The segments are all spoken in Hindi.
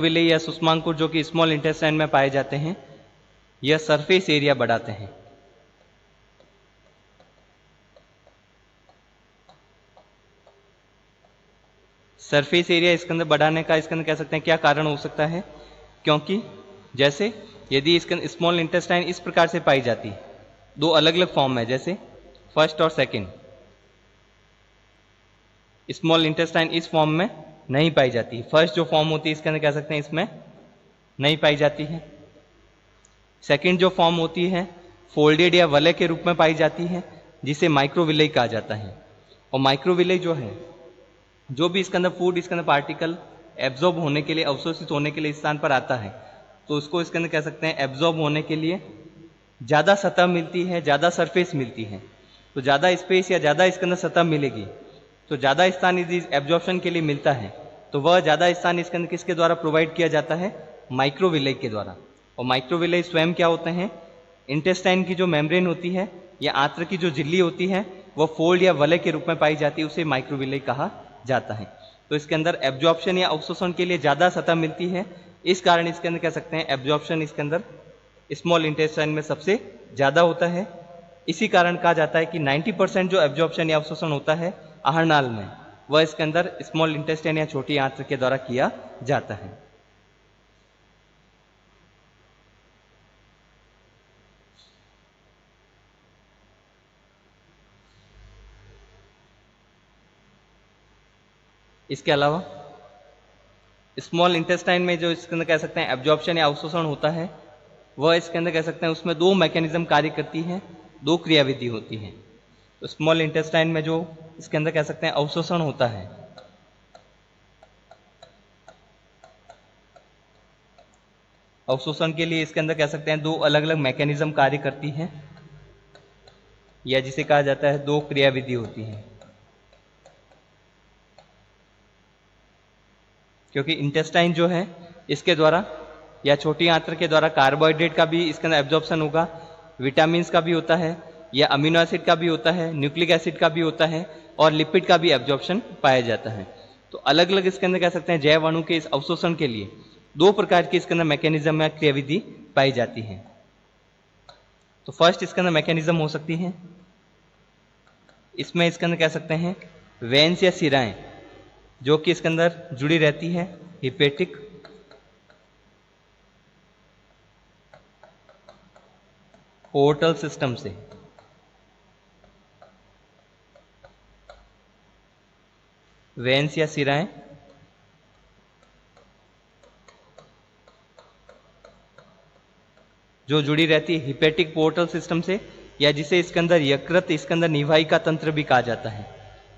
विले या सुषमांकुर जो कि स्मॉल इंटेस्टाइन में पाए जाते हैं, यह सरफेस एरिया बढ़ाते हैं। सरफेस एरिया इसके अंदर बढ़ाने का इसके अंदर कह सकते हैं क्या कारण हो सकता है, क्योंकि जैसे यदि इसके स्मॉल इंटेस्टाइन इस प्रकार से पाई जाती है, दो अलग अलग फॉर्म है, जैसे फर्स्ट और सेकंड, स्मॉल इंटेस्टाइन इस फॉर्म में नहीं पाई जाती। फर्स्ट जो फॉर्म होती है इसके अंदर कह सकते हैं इसमें नहीं पाई जाती है। सेकंड जो फॉर्म होती है फोल्डेड या वलय के रूप में पाई जाती है, जिसे माइक्रोविले कहा जाता है। और माइक्रोविले जो है, जो भी इसके अंदर फूड इसके अंदर पार्टिकल एब्जॉर्ब होने के लिए, अवशोषित होने के लिए इस स्थान पर आता है, तो उसको इसके अंदर कह सकते हैं एब्जॉर्ब होने के लिए ज़्यादा सतह मिलती है, ज़्यादा सरफेस मिलती है। तो ज़्यादा स्पेस या ज़्यादा इसके अंदर सतह मिलेगी, तो ज़्यादा स्थान यदि एब्जॉर्प्शन के लिए मिलता है, तो वह ज़्यादा स्थान इसके अंदर किसके द्वारा प्रोवाइड किया जाता है, माइक्रोविले के द्वारा। और माइक्रोविले स्वयं क्या होते हैं, इंटेस्टाइन की जो मेम्ब्रेन होती है या आंत्र की जो झिल्ली होती है वह फोल्ड या वलय के रूप में पाई जाती है, उसे माइक्रोविले कहा जाता है। तो इसके अंदर एब्जॉर्प्शन या अवशोषण के लिए ज़्यादा सतह मिलती है, इस कारण इसके अंदर कह सकते हैं एब्जॉर्प्शन इसके अंदर स्मॉल इंटेस्टाइन में सबसे ज़्यादा होता है। इसी कारण कहा जाता है कि 90% जो एब्जॉर्प्शन या अवशोषण होता है आहारनाल में, वह इसके अंदर स्मॉल इंटेस्टाइन या छोटी आंत्र के द्वारा किया जाता है। इसके अलावा स्मॉल इंटेस्टाइन में जो इसके अंदर कह सकते हैं एब्जॉर्प्शन या अवशोषण होता है, वह इसके अंदर कह सकते हैं उसमें दो मैकेनिज्म कार्य करती है, दो क्रियाविधि होती है। तो स्मॉल इंटेस्टाइन में जो इसके अंदर कह सकते हैं अवशोषण होता है, अवशोषण के लिए इसके अंदर कह सकते हैं दो अलग अलग मैकेनिज्म कार्य करती है, या जिसे कहा जाता है दो क्रियाविधि होती है। क्योंकि इंटेस्टाइन जो है इसके द्वारा या छोटी आंत्र के द्वारा कार्बोहाइड्रेट का भी इसके अंदर एब्जॉर्प्शन होगा, विटामिन का भी होता है, या अमीनो एसिड का भी होता है, न्यूक्लिक एसिड का भी होता है, और लिपिड का भी एब्जॉर्प्शन पाया जाता है। तो अलग अलग इसके अंदर कह सकते हैं जैव अणु के इस अवशोषण के लिए दो प्रकार की इसके अंदर मैकेनिज्म या क्रियाविधि पाई जाती है। तो फर्स्ट इसके अंदर मैकेनिज्म हो सकती है, इसमें इसके अंदर कह सकते हैं वेन्स या सिराएं जो कि इसके अंदर जुड़ी रहती है हिपेटिक पोर्टल सिस्टम से। वेन्स या सिराएं जो जुड़ी रहती है हिपेटिक पोर्टल सिस्टम से, या जिसे इसके अंदर यकृत इसके अंदर निवाहिका तंत्र भी कहा जाता है।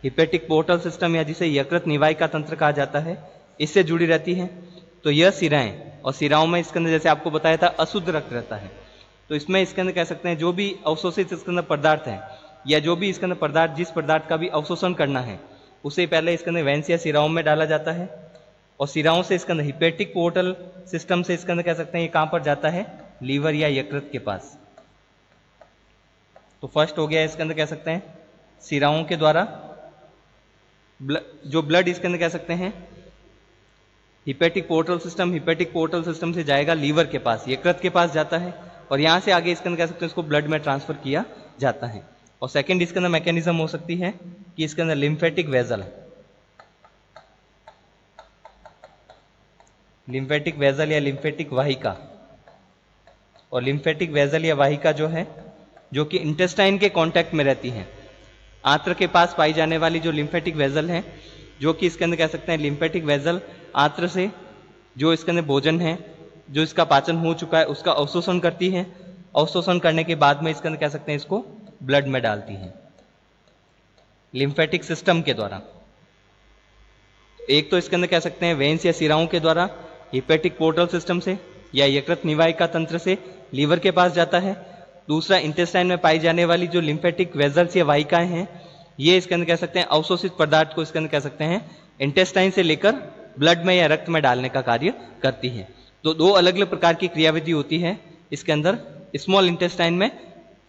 हिपेटिक पोर्टल सिस्टम या जिसे यकृत निवाहिका तंत्र कहा जाता है, इससे जुड़ी रहती है। तो यह सिराएं, और सिराओं में इसके अंदर जैसे आपको बताया था अशुद्ध रक्त रहता है, तो इसमें इसके अंदर कह सकते हैं जो भी अवशोषित इसके अंदर पदार्थ है, या जो भी इसके अंदर पदार्थ जिस पदार्थ का भी अवशोषण करना है, उसे पहले इसके अंदर वेन्स या सिराओं में डाला जाता है, और सिराओं से इसके अंदर हिपेटिक पोर्टल सिस्टम से इसके अंदर कह सकते हैं ये कहाँ पर जाता है, लीवर या यकृत के पास। तो फर्स्ट हो गया इसके अंदर कह सकते हैं सिराओं के द्वारा जो ब्लड इसके अंदर कह सकते हैं हिपेटिक पोर्टल सिस्टम से जाएगा लीवर के पास, यकृत के पास जाता है, और यहां से आगे इसके अंदर कह सकते हैं इसको ब्लड में ट्रांसफर किया जाता है। और सेकंड इसके अंदर मैकेनिज्म हो सकती है कि इसके अंदर लिम्फेटिक वेजल या लिम्फेटिक वाहिका, और लिम्फेटिक वेजल या वाहिका जो है जो कि इंटेस्टाइन के कांटेक्ट में रहती है। आंत्र के पास पाई जाने वाली जो लिम्फेटिक वेजल है, जो कि इसके अंदर कह सकते हैं लिम्फेटिक वेजल आंत्र से जो इसके अंदर भोजन है जो इसका पाचन हो चुका है उसका अवशोषण करती है, अवशोषण करने के बाद में इसके अंदर कह सकते हैं इसको ब्लड में डालती है लिम्फेटिक सिस्टम के द्वारा। एक तो इसके अंदर कह सकते हैं वेन्स या सिराओं के द्वारा हिपेटिक पोर्टल सिस्टम से या यकृत निवाहिका तंत्र से लीवर के पास जाता है। दूसरा इंटेस्टाइन में पाई जाने वाली जो लिम्फेटिक वेजल्स या वाहिकाएं हैं, ये इसके अंदर कह सकते हैं अवशोषित पदार्थ को इसके अंदर कह सकते हैं इंटेस्टाइन से लेकर ब्लड में या रक्त में डालने का कार्य करती है। तो दो अलग अलग प्रकार की क्रियाविधि होती है इसके अंदर स्मॉल इंटेस्टाइन में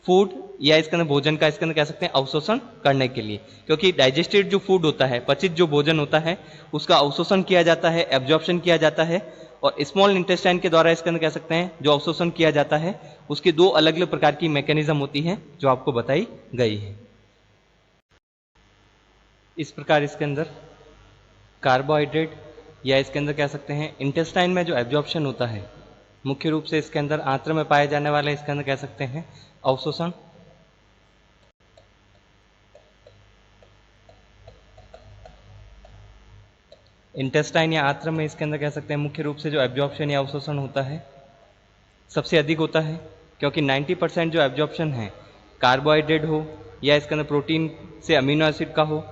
फूड या इसके अंदर भोजन का इसके अंदर कह सकते हैं अवशोषण करने के लिए, क्योंकि डाइजेस्टेड जो फूड होता है, पचित जो भोजन होता है, उसका अवशोषण किया जाता है, एब्जॉर्प्शन किया जाता है, और स्मॉल इंटेस्टाइन के द्वारा इसके अंदर कह सकते हैं जो अवशोषण किया जाता है उसकी दो अलग अलग प्रकार की मैकेनिज्म होती हैं जो आपको बताई गई है। इस प्रकार इसके अंदर कार्बोहाइड्रेट या इसके अंदर कह सकते हैं इंटेस्टाइन में जो एब्जॉर्प्शन होता है मुख्य रूप से इसके अंदर आंत्र में पाए जाने वाले इसके अंदर कह सकते हैं अवशोषण, इंटेस्टाइन या आंत्र में इसके अंदर कह सकते हैं मुख्य रूप से जो एब्जॉर्प्शन या अवशोषण होता है सबसे अधिक होता है, क्योंकि 90% जो एब्जॉर्प्शन है कार्बोहाइड्रेट हो या इसके अंदर प्रोटीन से अमीनो एसिड का हो,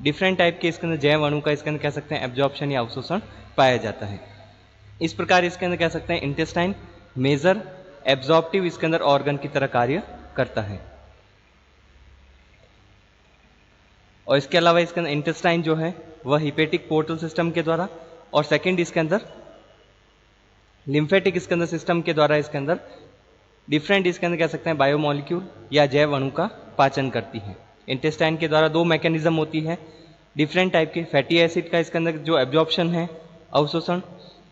डिफरेंट टाइप के इसके अंदर जैव अणु का इसके अंदर कह सकते हैं एब्जॉर्प्शन या अवशोषण पाया जाता है। इस प्रकार इसके अंदर कह सकते हैं इंटेस्टाइन मेजर एब्जॉर्प्टिव इसके अंदर ऑर्गन की तरह कार्य करता है। और इसके अलावा इसके अंदर इंटेस्टाइन जो है वह हिपेटिक पोर्टल सिस्टम के द्वारा और सेकंड इसके अंदर लिम्फेटिक इसके अंदर सिस्टम के द्वारा इसके अंदर डिफरेंट इसके अंदर कह सकते हैं बायोमोलिक्यूल या जैव अणु का पाचन करती है। इंटेस्टाइन के द्वारा दो मैकेनिज्म होती है, डिफरेंट टाइप के फैटी एसिड का इसके अंदर जो एब्जॉर्प्शन है अवशोषण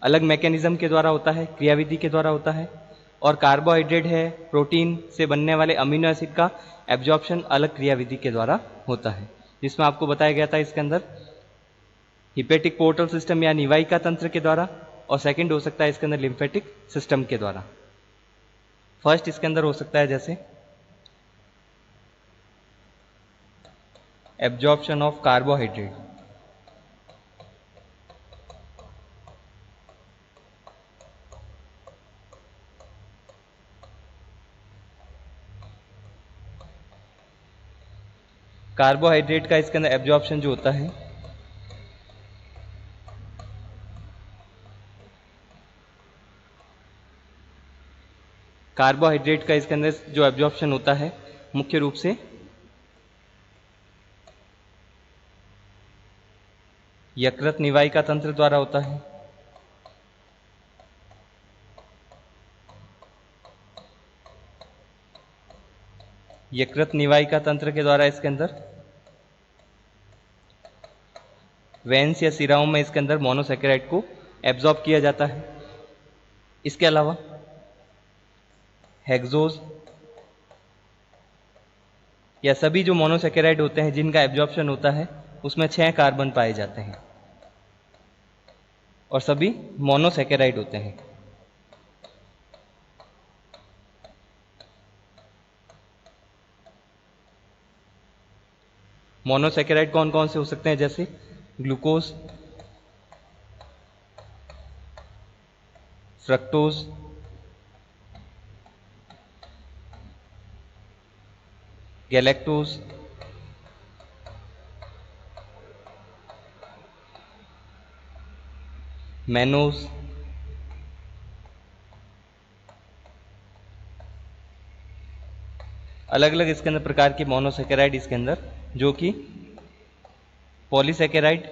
अलग मैकेनिज्म के द्वारा होता है, क्रियाविधि के द्वारा होता है, और कार्बोहाइड्रेट है प्रोटीन से बनने वाले अमीनो एसिड का एब्जॉर्प्शन अलग क्रियाविधि के द्वारा होता है, जिसमें आपको बताया गया था इसके अंदर हिपेटिक पोर्टल सिस्टम या निवाहिका तंत्र के द्वारा, और सेकंड हो सकता है इसके अंदर लिम्फेटिक सिस्टम के द्वारा। फर्स्ट इसके अंदर हो सकता है जैसे एब्जॉर्प्शन ऑफ कार्बोहाइड्रेट, कार्बोहाइड्रेट का इसके अंदर एब्जॉर्प्शन जो होता है कार्बोहाइड्रेट का इसके अंदर जो एब्जॉर्प्शन होता है मुख्य रूप से यकृत निवाहिका तंत्र द्वारा होता है। यकृत निवाहिका तंत्र के द्वारा इसके अंदर वेन्स या सिराओं में इसके अंदर मोनोसैकेराइड को एब्जॉर्ब किया जाता है। इसके अलावा हेक्सोज या सभी जो मोनोसैकेराइड होते हैं जिनका एब्जॉर्प्शन होता है उसमें 6 कार्बन पाए जाते हैं और सभी मोनोसैकेराइड होते हैं। मोनोसैकेराइड कौन कौन से हो सकते हैं, जैसे ग्लूकोज, फ्रक्टोज, गैलेक्टोज, मैनोज, अलग अलग इसके अंदर प्रकार के मोनोसैकेराइड इसके अंदर जो कि पॉलीसैकेराइड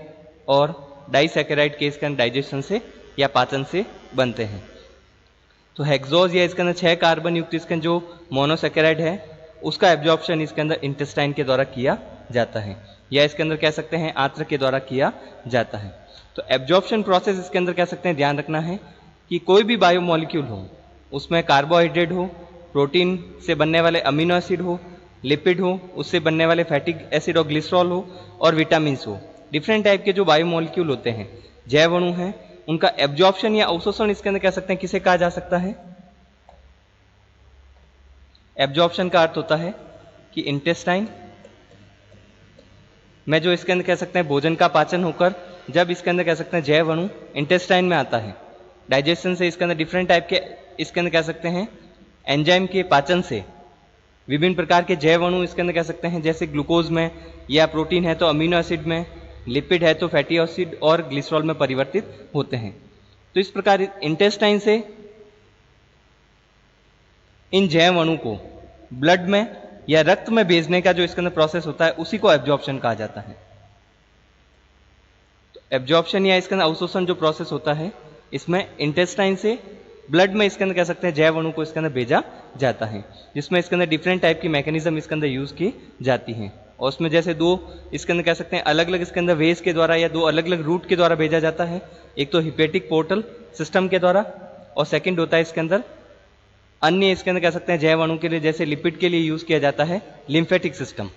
और डाइसैकेराइड के इसके अंदर डाइजेशन से या पाचन से बनते हैं। तो हेक्सोज या इसके अंदर 6 कार्बन युक्त इसके अंदर जो मोनोसैकेराइड है उसका एब्जॉर्प्शन इसके अंदर इंटेस्टाइन के द्वारा किया जाता है या इसके अंदर कह सकते हैं आंत्र के द्वारा किया जाता है। तो एब्जॉर्प्शन प्रोसेस इसके अंदर कह सकते हैं ध्यान रखना है कि कोई भी बायोमोलिक्यूल हो उसमें कार्बोहाइड्रेट हो, प्रोटीन से बनने वाले अमीनो एसिड हो, लिपिड हो, उससे बनने वाले फैटिक एसिड और ग्लिसरॉल हो, और विटामिन हो, डिफरेंट टाइप के जो बायोमोलिक्यूल होते हैं जैव अणु हैं उनका एब्जॉर्प्शन या अवशोषण इसके अंदर कह सकते हैं किसे कहा जा सकता है। एब्जॉर्प्शन का अर्थ होता है कि इंटेस्टाइन में जो इसके अंदर कह सकते हैं भोजन का पाचन होकर जब इसके अंदर कह सकते हैं जैव अणु इंटेस्टाइन में आता है, डाइजेशन से इसके अंदर डिफरेंट टाइप के इसके अंदर कह सकते हैं एंजाइम के पाचन से विभिन्न प्रकार के जैव अणु इसके अंदर कह सकते हैं, जैसे ग्लूकोज में या प्रोटीन है तो अमीनो एसिड में, लिपिड है तो फैटी एसिड और ग्लिसरॉल में परिवर्तित होते हैं। तो इस प्रकार इंटेस्टाइन से इन जैव अणु को ब्लड में या रक्त में भेजने का जो इसके अंदर प्रोसेस होता है उसी को एब्जॉर्प्शन कहा जाता है। तो एब्जॉर्प्शन या इसके अंदर अवशोषण जो प्रोसेस होता है इसमें इंटेस्टाइन से ब्लड में इसके अंदर कह सकते हैं जैव अणु को इसके अंदर भेजा जाता है, जिसमें इसके अंदर डिफरेंट टाइप की मैकेनिज्म इसके अंदर यूज की जाती हैं। और उसमें जैसे दो इसके अंदर कह सकते हैं अलग अलग इसके अंदर वेज के द्वारा या दो अलग अलग रूट के द्वारा भेजा जाता है। एक तो हिपेटिक पोर्टल सिस्टम के द्वारा, और सेकंड होता है इसके अंदर अन्य, इसके अंदर कह सकते हैं जैव अणु के लिए, जैसे लिपिड के लिए यूज़ किया जाता है लिम्फेटिक सिस्टम।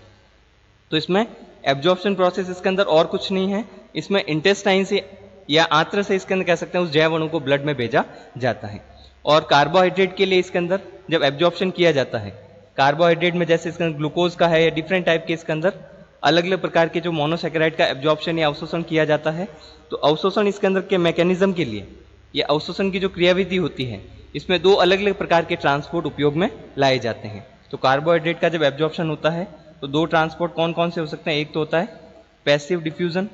तो इसमें एब्जॉर्प्शन प्रोसेस इसके अंदर और कुछ नहीं है, इसमें इंटेस्टाइन से या आंत्र से इसके अंदर कह सकते हैं उस जैव अणु को ब्लड में भेजा जाता है। और कार्बोहाइड्रेट के लिए इसके अंदर जब एब्जॉर्प्शन किया जाता है, कार्बोहाइड्रेट में जैसे इसके अंदर ग्लूकोज का है या डिफरेंट टाइप के इसके अंदर अलग अलग प्रकार के जो मोनोसेकेराइड का एब्जॉर्प्शन या अवशोषण किया जाता है, तो अवशोषण इसके अंदर के मैकेनिज्म के लिए या अवशोषण की जो क्रियाविधि होती है, इसमें दो अलग अलग प्रकार के ट्रांसपोर्ट उपयोग में लाए जाते हैं। तो कार्बोहाइड्रेट का जब एब्जॉर्प्शन होता है तो दो ट्रांसपोर्ट कौन कौन से हो सकते हैं, एक तो होता है पैसिव डिफ्यूजन,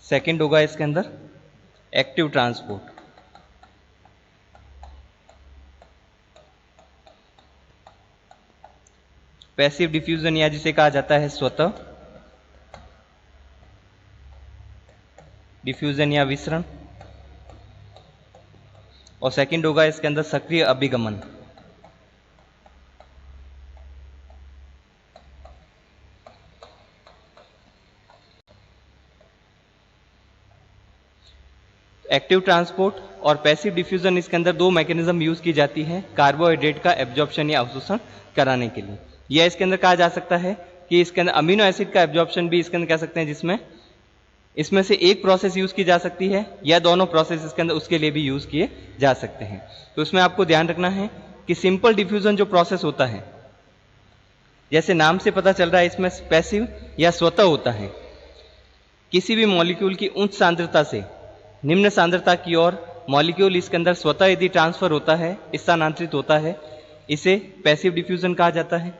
सेकंड होगा इसके अंदर एक्टिव ट्रांसपोर्ट। पैसिव डिफ्यूजन या जिसे कहा जाता है स्वतः डिफ्यूजन या विसरण, और सेकंड होगा इसके अंदर सक्रिय अभिगमन। एक्टिव ट्रांसपोर्ट और पैसिव डिफ्यूजन, इसके अंदर दो मैकेनिज्म यूज की जाती है कार्बोहाइड्रेट का एब्जॉर्प्शन या अवशोषण कराने के लिए। यह इसके अंदर कहा जा सकता है कि इसके अंदर अमीनो एसिड का एब्जॉर्प्शन भी इसके अंदर कह सकते हैं, जिसमें इसमें से एक प्रोसेस यूज की जा सकती है या दोनों प्रोसेस इसके अंदर उसके लिए भी यूज किए जा सकते हैं। तो इसमें आपको ध्यान रखना है कि सिंपल डिफ्यूजन जो प्रोसेस होता है, जैसे नाम से पता चल रहा है, इसमें पैसिव या स्वतः होता है। किसी भी मॉलिक्यूल की उच्च सांद्रता से निम्न सांद्रता की ओर मॉलिक्यूल इसके अंदर स्वतः यदि ट्रांसफर होता है, स्थानांतरित होता है, इसे पैसिव डिफ्यूजन कहा जाता है।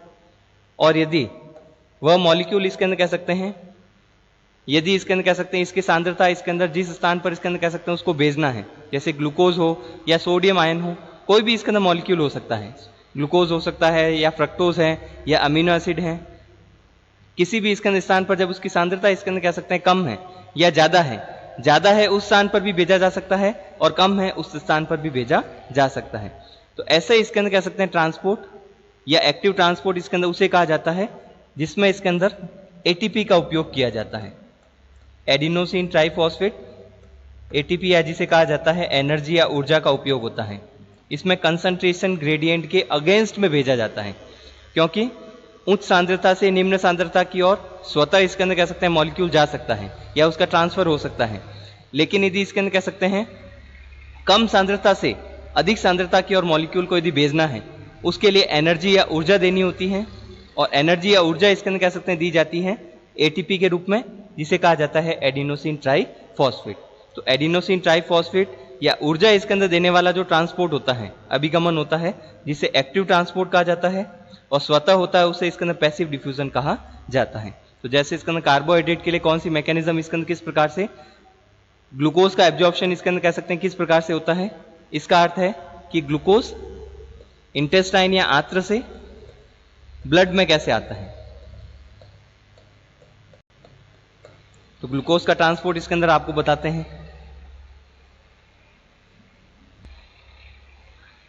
और यदि वह मॉलिक्यूल इसके अंदर कह सकते हैं, यदि इसके अंदर कह सकते हैं इसकी सांद्रता इसके अंदर जिस स्थान पर इसके अंदर कह सकते हैं उसको भेजना है, जैसे ग्लूकोज हो या सोडियम आयन हो, कोई भी इसके अंदर मॉलिक्यूल हो सकता है, ग्लूकोज हो सकता है या फ्रक्टोज है या अमीनो एसिड है, किसी भी इसके अंदर स्थान पर जब उसकी सांद्रता इसके अंदर कह सकते हैं कम है या ज्यादा है उस स्थान पर भी भेजा जा सकता है, और कम है उस स्थान पर भी भेजा जा सकता है। तो ऐसे इसके अंदर कह सकते हैं ट्रांसपोर्ट या एक्टिव ट्रांसपोर्ट इसके अंदर उसे कहा जाता है जिसमें इसके अंदर एटीपी का उपयोग किया जाता है, एडिनोसिन ट्राइफॉस्फेट, एटीपी या जिसे कहा जाता है एनर्जी या ऊर्जा का उपयोग होता है। इसमें कंसंट्रेशन ग्रेडियंट के अगेंस्ट में भेजा जाता है, क्योंकि उच्च सांद्रता से निम्न सांद्रता की ओर स्वतः इसके अंदर कह सकते हैं मॉलिक्यूल जा सकता है या उसका ट्रांसफर हो सकता है, लेकिन यदि इसके अंदर कह सकते हैं कम सांद्रता से अधिक सांद्रता की ओर मॉलिक्यूल को यदि भेजना है, उसके लिए एनर्जी या ऊर्जा देनी होती है, और एनर्जी या ऊर्जा इसके अंदर कह सकते हैं दी जाती है एटीपी के रूप में, जिसे कहा जाता है एडिनोसिन ट्राइफॉस्फेट। तो एडिनोसिन ट्राइफॉस्फेट या ऊर्जा इसके अंदर देने वाला जो ट्रांसपोर्ट होता है, अभिगमन होता है, जिसे एक्टिव ट्रांसपोर्ट कहा जाता है, और स्वतः होता है उसे इसके अंदर पैसिव डिफ्यूजन कहा जाता है। तो जैसे इसके अंदर कार्बोहाइड्रेट के लिए कौन सी मैकेनिज्म इसके अंदर किस प्रकार से, ग्लूकोज का एब्जॉर्प्शन इसके अंदर कह सकते हैं किस प्रकार से होता है, इसका अर्थ है कि ग्लूकोज इंटेस्टाइन या आंत्र से ब्लड में कैसे आता है। तो ग्लूकोज का ट्रांसपोर्ट इसके अंदर आपको बताते हैं।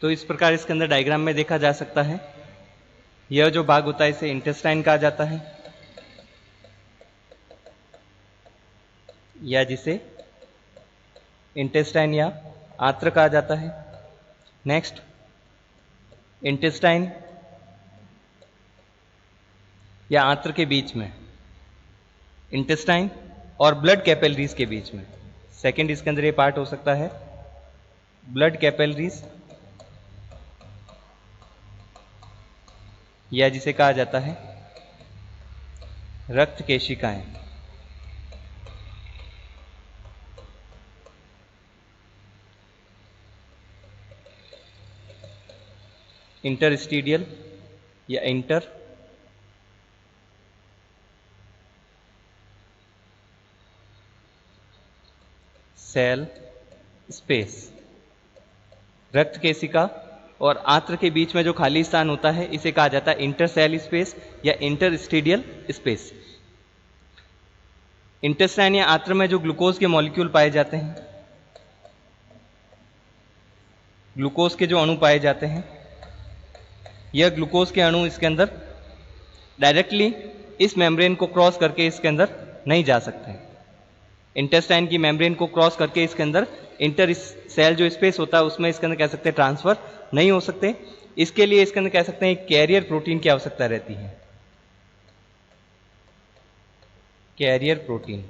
तो इस प्रकार इसके अंदर डायग्राम में देखा जा सकता है, यह जो भाग होता है इसे इंटेस्टाइन कहा जाता है, या जिसे इंटेस्टाइन या आंत्र कहा जाता है। नेक्स्ट, इंटेस्टाइन या आंत्र के बीच में, इंटेस्टाइन और ब्लड कैपिलरीज के बीच में, सेकंड इसके अंदर ये पार्ट हो सकता है ब्लड कैपिलरीज, या जिसे कहा जाता है रक्त केशिकाएं। इंटरस्टीडियल या इंटर सेल स्पेस, रक्त केशिका और आंत्र के बीच में जो खाली स्थान होता है इसे कहा जाता है इंटरसेल स्पेस या इंटरस्टीडियल स्पेस। इंटेस्टाइन या आंत्र में जो ग्लूकोज के मॉलिक्यूल पाए जाते हैं, ग्लूकोज के जो अणु पाए जाते हैं, यह ग्लूकोज के अणु इसके अंदर डायरेक्टली इस मेम्ब्रेन को क्रॉस करके इसके अंदर नहीं जा सकते हैं। इंटेस्टाइन की मेम्ब्रेन को क्रॉस करके इसके अंदर इंटर सेल जो स्पेस होता है उसमें इसके अंदर कह सकते हैं ट्रांसफर नहीं हो सकते। इसके लिए इसके अंदर कह सकते हैं कैरियर प्रोटीन की आवश्यकता रहती है, कैरियर प्रोटीन।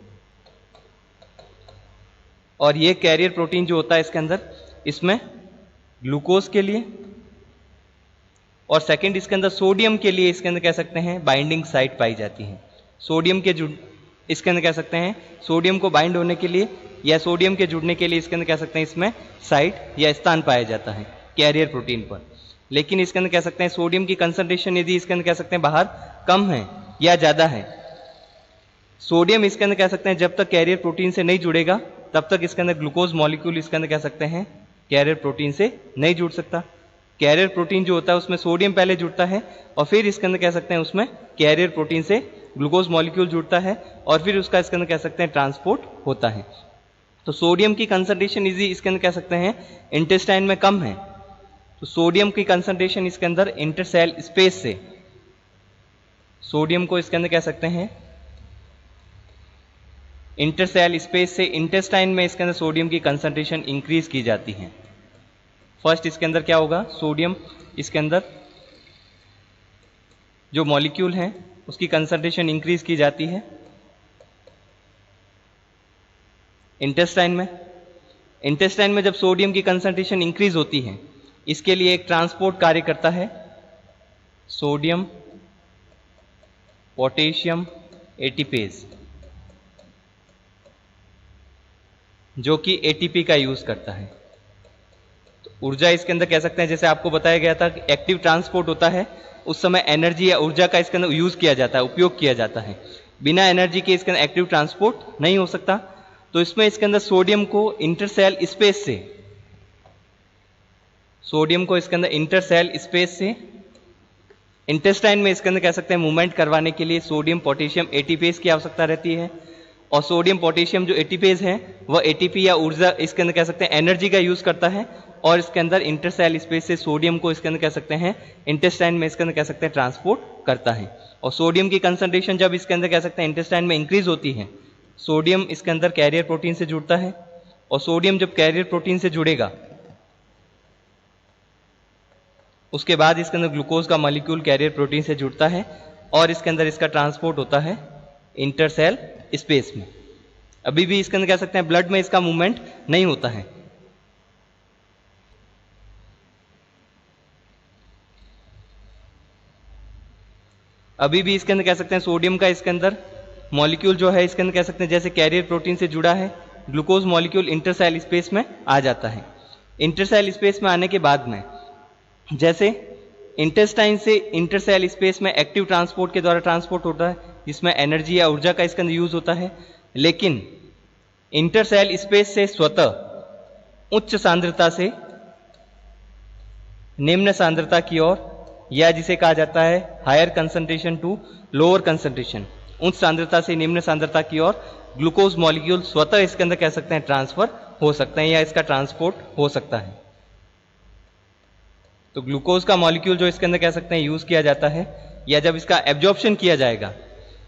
और ये कैरियर प्रोटीन जो होता है इसके अंदर, इसमें ग्लूकोज के लिए और सेकंड इसके अंदर सोडियम के लिए इसके अंदर कह सकते हैं बाइंडिंग साइट पाई जाती है। सोडियम के जुड़ इसके अंदर कह सकते हैं सोडियम को बाइंड होने के लिए या सोडियम के जुड़ने के लिए इसके अंदर कह सकते हैं इसमें साइट या स्थान पाया जाता है कैरियर प्रोटीन पर। लेकिन इसके अंदर कह सकते हैं सोडियम की कंसंट्रेशन यदि इसके अंदर कह सकते हैं बाहर कम है या ज़्यादा है, सोडियम इसके अंदर कह सकते हैं जब तक कैरियर प्रोटीन से नहीं जुड़ेगा तब तक इसके अंदर ग्लूकोज मॉलिक्यूल इसके अंदर कह सकते हैं कैरियर प्रोटीन से नहीं जुड़ सकता। कैरियर प्रोटीन जो होता है उसमें सोडियम पहले जुड़ता है और फिर इसके अंदर कह सकते हैं उसमें कैरियर प्रोटीन से ग्लूकोज मॉलिक्यूल जुड़ता है और फिर उसका इसके अंदर कह सकते हैं ट्रांसपोर्ट होता है। तो सोडियम की कंसंट्रेशन इजी इसके अंदर कह सकते हैं इंटेस्टाइन में कम है, तो सोडियम की कंसंट्रेशन इसके अंदर इंटरसेल स्पेस से, सोडियम को इसके अंदर कह सकते हैं इंटरसेल स्पेस से इंटेस्टाइन में इसके अंदर सोडियम की कंसंट्रेशन इंक्रीज की जाती है। फर्स्ट इसके अंदर क्या होगा, सोडियम इसके अंदर जो मॉलिक्यूल है उसकी कंसंट्रेशन इंक्रीज की जाती है इंटेस्टाइन में। इंटेस्टाइन में जब सोडियम की कंसंट्रेशन इंक्रीज होती है इसके लिए एक ट्रांसपोर्ट कार्य करता है सोडियम पोटेशियम एटीपेज, जो कि एटीपी का यूज करता है। तो ऊर्जा इसके अंदर कह सकते हैं जैसे आपको बताया गया था कि एक्टिव ट्रांसपोर्ट होता है उस समय एनर्जी या ऊर्जा का इसके अंदर यूज किया जाता है, उपयोग किया जाता है। बिना एनर्जी के इसके अंदर एक्टिव ट्रांसपोर्ट नहीं हो सकता। तो इसमें इसके अंदर सोडियम को इंटरसेल स्पेस से, सोडियम को इसके अंदर इंटरसेल स्पेस से इंटेस्टाइन में इसके अंदर कह सकते हैं मूवमेंट करवाने के लिए सोडियम पोटेशियम एटीपेज की आवश्यकता रहती है। और सोडियम पोटेशियम जो एटीपेज है वह एटीपी या ऊर्जा इसके अंदर कह सकते हैं एनर्जी का यूज करता है और इसके अंदर इंटरसेल स्पेस से सोडियम को इसके अंदर कह सकते हैं इंटेस्टाइन में इसके अंदर कह सकते हैं ट्रांसपोर्ट करता है। और सोडियम की कंसंट्रेशन जब इसके अंदर कह सकते हैं इंटेस्टाइन में इंक्रीज होती है, सोडियम इसके अंदर कैरियर प्रोटीन से जुड़ता है और सोडियम जब कैरियर प्रोटीन से जुड़ेगा उसके बाद इसके अंदर ग्लूकोज का मॉलिक्यूल कैरियर प्रोटीन से जुड़ता है और इसके अंदर इसका ट्रांसपोर्ट होता है इंटरसेल स्पेस में। अभी भी इसके अंदर कह सकते हैं ब्लड में इसका मूवमेंट नहीं होता है। अभी भी इसके अंदर कह सकते हैं सोडियम का इसके अंदर मॉलिक्यूल जो है इसके अंदर कह सकते हैं जैसे कैरियर प्रोटीन से जुड़ा है, ग्लूकोज मॉलिक्यूल इंटरसेल स्पेस में आ जाता है। इंटरसेल स्पेस में आने के बाद में जैसे इंटेस्टाइन से इंटरसेल स्पेस में एक्टिव ट्रांसपोर्ट के द्वारा ट्रांसपोर्ट होता है जिसमें एनर्जी या ऊर्जा का इसके अंदर यूज होता है, लेकिन इंटरसेल स्पेस से स्वतः उच्च सांद्रता से निम्न सांद्रता की ओर, या जिसे कहा जाता है higher concentration to lower concentration, उच्च सांद्रता से निम्न सांद्रता की ओर ग्लूकोज मॉलिक्यूल स्वतः इसके अंदर कह सकते हैं ट्रांसफर हो सकते हैं या इसका ट्रांसपोर्ट हो सकता है। तो ग्लूकोज का मॉलिक्यूल जो इसके अंदर कह सकते हैं यूज किया जाता है या जब इसका एब्जॉर्प्शन किया जाएगा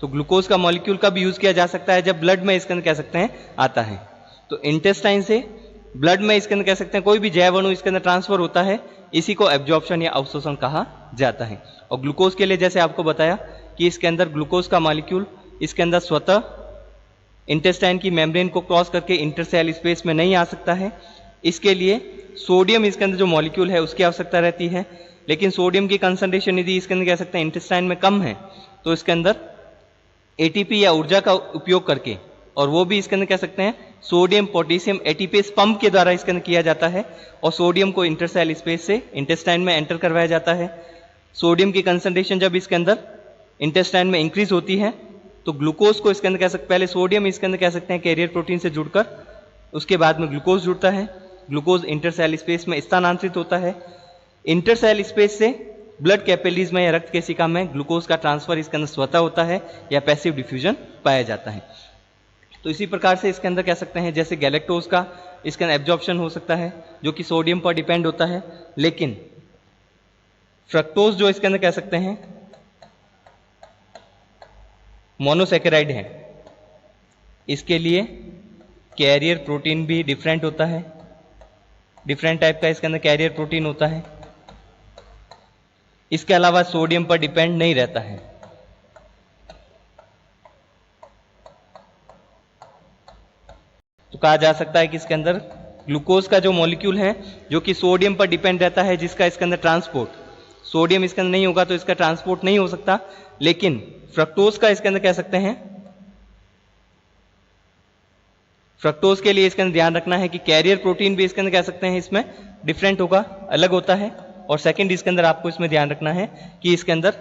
तो ग्लूकोज का मॉलिक्यूल कब यूज किया जा सकता है, जब ब्लड में इसके अंदर कह सकते हैं आता है। तो इंटेस्टाइन से ब्लड में इसके अंदर कह सकते हैं कोई भी जैव अणु इसके अंदर ट्रांसफर होता है, इसी को एब्जॉर्प्शन या अवशोषण कहा जाता है। और ग्लूकोज के लिए जैसे आपको बताया कि इसके अंदर ग्लूकोज का मॉलिक्यूल इसके अंदर स्वतः इंटेस्टाइन की मेम्ब्रेन को क्रॉस करके इंटरसेल स्पेस में नहीं आ सकता है। इसके लिए सोडियम इसके अंदर जो मॉलिक्यूल है उसकी आवश्यकता रहती है, लेकिन सोडियम की कंसंट्रेशन यदि इसके अंदर कह सकते हैं इंटेस्टाइन में कम है तो इसके अंदर एटीपी या ऊर्जा का उपयोग करके, और वो भी इसके अंदर कह सकते हैं सोडियम पोटेशियम एटीपेज पंप के द्वारा इसके अंदर किया जाता है और सोडियम को इंटरसेल स्पेस से इंटेस्टाइन में एंटर करवाया जाता है। सोडियम की कंसंट्रेशन जब इसके अंदर इंटेस्टाइन में इंक्रीज होती है तो ग्लूकोज को इसके अंदर कह सकते, पहले सोडियम इसके अंदर कह सकते हैं कैरियर प्रोटीन से जुड़कर उसके बाद में ग्लूकोज जुड़ता है, ग्लूकोज इंटरसेल स्पेस में स्थानांतरित होता है। इंटरसेल स्पेस से ब्लड कैपिलरीज में या रक्त केशिका में ग्लूकोज का ट्रांसफर इसके अंदर स्वतः होता है या पैसिव डिफ्यूजन पाया जाता है। तो इसी प्रकार से इसके अंदर कह सकते हैं जैसे गैलेक्टोज का इसके अंदर एब्जॉर्प्शन हो सकता है जो कि सोडियम पर डिपेंड होता है, लेकिन फ्रक्टोज जो इसके अंदर कह सकते हैं मोनोसैकेराइड है, इसके लिए कैरियर प्रोटीन भी डिफरेंट होता है, डिफरेंट टाइप का इसके अंदर कैरियर प्रोटीन होता है। इसके अलावा सोडियम पर डिपेंड नहीं रहता है। तो कहा जा सकता है कि इसके अंदर ग्लूकोज का जो मॉलिक्यूल है जो कि सोडियम पर डिपेंड रहता है, जिसका इसके अंदर ट्रांसपोर्ट, सोडियम इसके अंदर नहीं होगा तो इसका ट्रांसपोर्ट नहीं हो सकता, लेकिन फ्रक्टोज का इसके अंदर कह सकते हैं, फ्रक्टोज के लिए इसके अंदर ध्यान रखना है कि कैरियर प्रोटीन भी इसके अंदर कह सकते हैं इसमें डिफरेंट होगा, अलग होता है। और सेकंड इसके अंदर आपको इसमें ध्यान रखना है कि इसके अंदर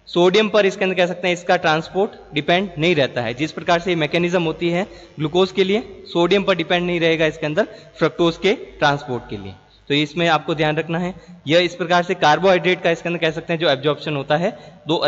सोडियम पर इसके अंदर कह सकते हैं इसका ट्रांसपोर्ट डिपेंड नहीं रहता है। जिस प्रकार से मैकेनिज्म होती है ग्लूकोज के लिए, सोडियम पर डिपेंड नहीं रहेगा इसके अंदर फ्रक्टोज के ट्रांसपोर्ट के लिए। तो इसमें आपको ध्यान रखना है। यह इस प्रकार से कार्बोहाइड्रेट का इसके अंदर कह सकते हैं जो एब्जॉर्प्शन होता है, दो